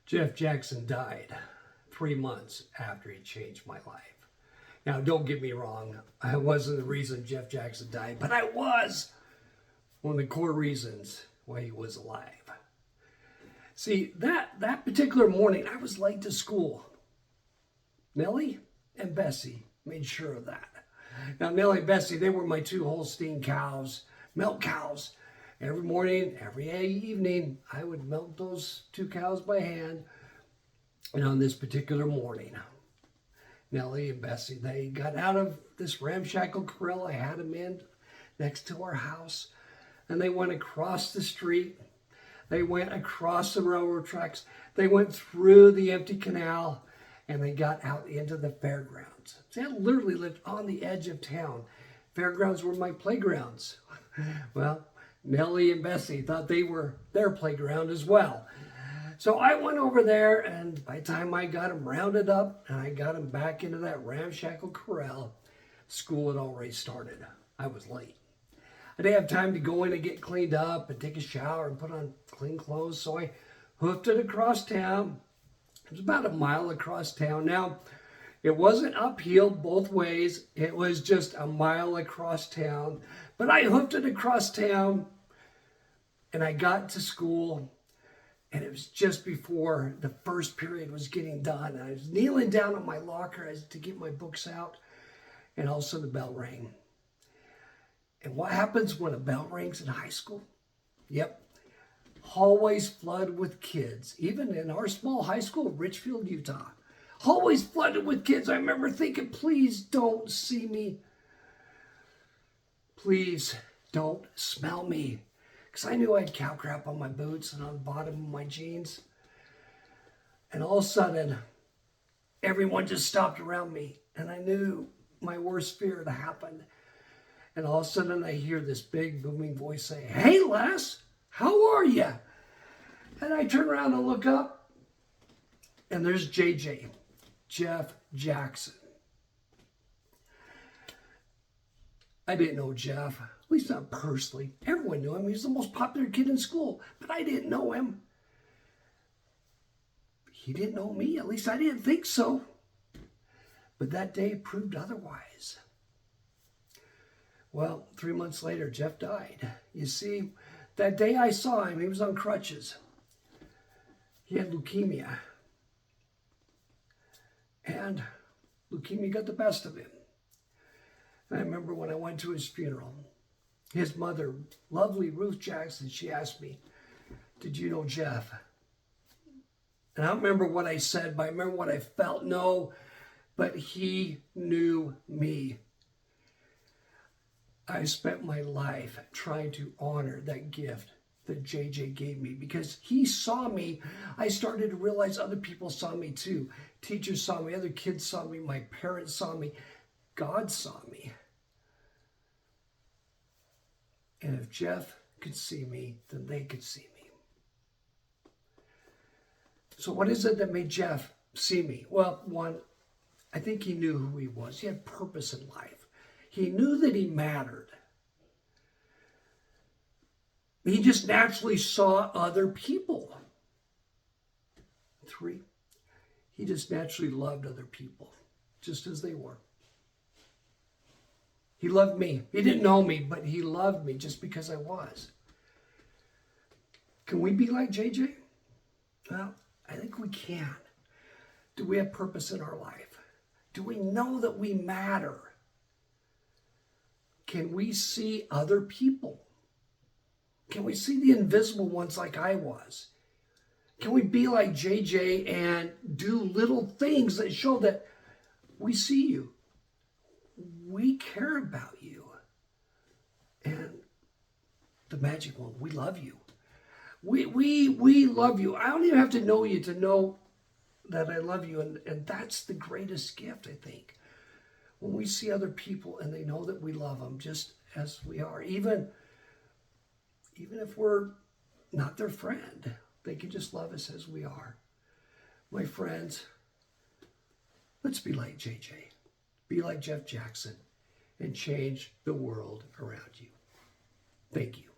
Jeff Jackson died 3 months after he changed my life. Now, don't get me wrong. I wasn't the reason Jeff Jackson died, but I was one of the core reasons why he was alive. See, that particular morning, I was late to school. Nellie and Bessie made sure of that. Now, Nellie and Bessie, they were my 2 Holstein cows, milk cows. Every morning, every evening, I would milk those 2 cows by hand. And on this particular morning, Nellie and Bessie, they got out of this ramshackle corral I had them in next to our house, and they went across the street. They went across the railroad tracks. They went through the empty canal, and they got out into the fairgrounds. See, I literally lived on the edge of town. Fairgrounds were my playgrounds. Well, Nellie and Bessie thought they were their playground as well. So I went over there, and by the time I got them rounded up and I got them back into that ramshackle corral, school had already started. I was late. I didn't have time to go in and get cleaned up and take a shower and put on clean clothes, so I hoofed it across town. It was about a mile across town. Now, it wasn't uphill both ways. It was just a mile across town. But I hoofed it across town, and I got to school, and it was just before the first period was getting done. And I was kneeling down at my locker to get my books out, and all of a sudden the bell rang. And what happens when a bell rings in high school? Yep. Hallways flood with kids, even in our small high school, Richfield, Utah. Hallways flooded with kids. I remember thinking, please don't see me. Please don't smell me. Because I knew I had cow crap on my boots and on the bottom of my jeans. And all of a sudden, everyone just stopped around me. And I knew my worst fear had happened. And all of a sudden, I hear this big booming voice say, "Hey, Les, how are you?" And I turn around and look up, and there's J.J., Jeff Jackson. I didn't know Jeff, at least not personally. Everyone knew him. He was the most popular kid in school, but I didn't know him. He didn't know me, at least I didn't think so. But that day proved otherwise. Well, 3 months later, Jeff died. You see, that day I saw him, he was on crutches. He had leukemia. And leukemia got the best of him. And I remember when I went to his funeral, his mother, lovely Ruth Jackson, she asked me, "Did you know Jeff?" And I don't remember what I said, but I remember what I felt. No, but he knew me. I spent my life trying to honor that gift that JJ gave me because he saw me. I started to realize other people saw me too. Teachers saw me, other kids saw me, my parents saw me, God saw me. And if Jeff could see me, then they could see me. So what is it that made Jeff see me? Well, one, I think he knew who he was. He had purpose in life. He knew that he mattered. He just naturally saw other people. 3, he just naturally loved other people, just as they were. He loved me. He didn't know me, but he loved me just because I was. Can we be like JJ? Well, I think we can. Do we have purpose in our life? Do we know that we matter? Can we see other people? Can we see the invisible ones like I was? Can we be like JJ and do little things that show that we see you? We care about you. And the magic one, we love you. We love you. I don't even have to know you to know that I love you. And that's the greatest gift, I think. When we see other people and they know that we love them just as we are, even if we're not their friend, they can just love us as we are. My friends, let's be like JJ, be like Jeff Jackson, and change the world around you. Thank you.